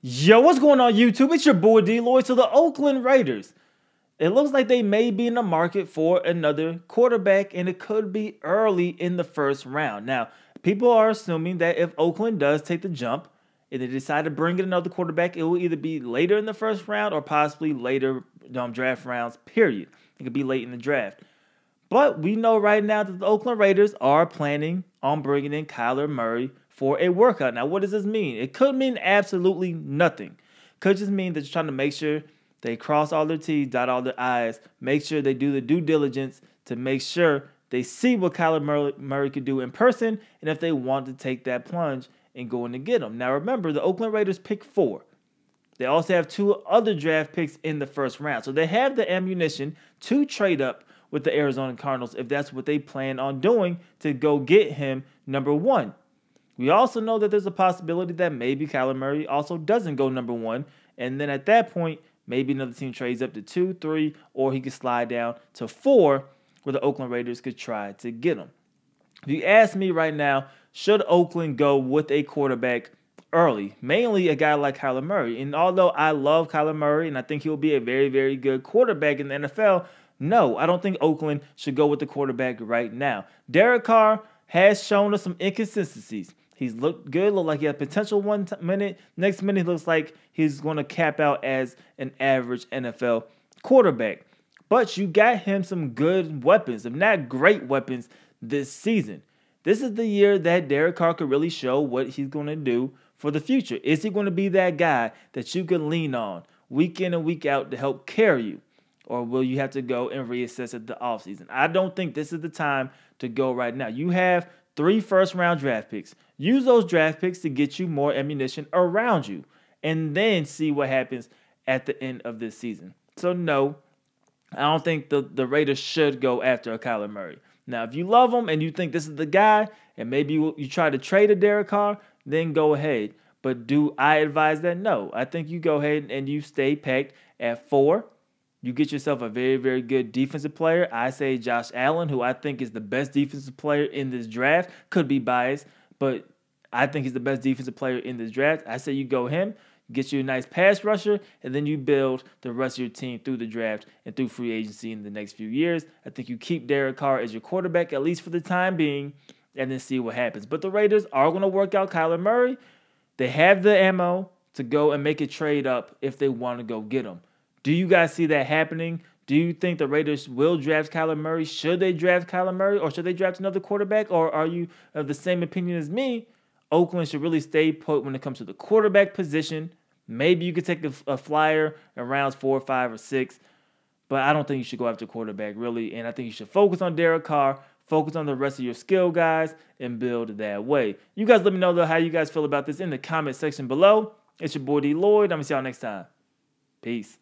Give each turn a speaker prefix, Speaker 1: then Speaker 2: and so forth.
Speaker 1: Yo, what's going on YouTube? It's your boy DLloyd. So the Oakland Raiders, it looks like they may be in the market for another quarterback, and it could be early in the first round. Now, people are assuming that if Oakland does take the jump and they decide to bring in another quarterback, it will either be later in the first round or possibly later draft rounds, period. It could be late in the draft. But we know right now that the Oakland Raiders are planning on bringing in Kyler Murray for a workout. Now, what does this mean? It could mean absolutely nothing. Could just mean that you're trying to make sure they cross all their T's, dot all their I's, make sure they do the due diligence to make sure they see what Kyler Murray could do in person, and if they want to take that plunge and go in to get him. Now, remember, the Oakland Raiders pick 4. They also have 2 other draft picks in the first round. So they have the ammunition to trade up with the Arizona Cardinals if that's what they plan on doing to go get him, number 1. We also know that there's a possibility that maybe Kyler Murray also doesn't go number 1. And then at that point, maybe another team trades up to 2, 3, or he could slide down to 4 where the Oakland Raiders could try to get him. If you ask me right now, should Oakland go with a quarterback early? Mainly a guy like Kyler Murray. And although I love Kyler Murray and I think he'll be a very, very good quarterback in the NFL, no, I don't think Oakland should go with the quarterback right now. Derek Carr has shown us some inconsistencies. He's looked good, looked like he had potential one minute. Next minute, he looks like he's going to cap out as an average NFL quarterback. But you got him some good weapons, if not great weapons, this season. This is the year that Derek Carr could really show what he's going to do for the future. Is he going to be that guy that you can lean on week in and week out to help carry you? Or will you have to go and reassess at the offseason? I don't think this is the time to go right now. You have 3 first-round draft picks. Use those draft picks to get you more ammunition around you and then see what happens at the end of this season. So, no, I don't think the Raiders should go after a Kyler Murray. Now, if you love him and you think this is the guy and maybe you try to trade a Derek Carr, then go ahead. But do I advise that? No. I think you go ahead and you stay packed at 4. You get yourself a very, very good defensive player. I say Josh Allen, who I think is the best defensive player in this draft. Could be biased, but I think he's the best defensive player in this draft. I say you go him, get you a nice pass rusher, and then you build the rest of your team through the draft and through free agency in the next few years. I think you keep Derek Carr as your quarterback, at least for the time being, and then see what happens. But the Raiders are going to work out Kyler Murray. They have the ammo to go and make a trade up if they want to go get him. Do you guys see that happening? Do you think the Raiders will draft Kyler Murray? Should they draft Kyler Murray, or should they draft another quarterback? Or are you of the same opinion as me? Oakland should really stay put when it comes to the quarterback position. Maybe you could take a flyer in rounds 4, 5, or 6, but I don't think you should go after quarterback, really. And I think you should focus on Derek Carr, focus on the rest of your skill guys, and build that way. You guys let me know, though, how you guys feel about this in the comment section below. It's your boy DLloyd. I'm going to see y'all next time. Peace.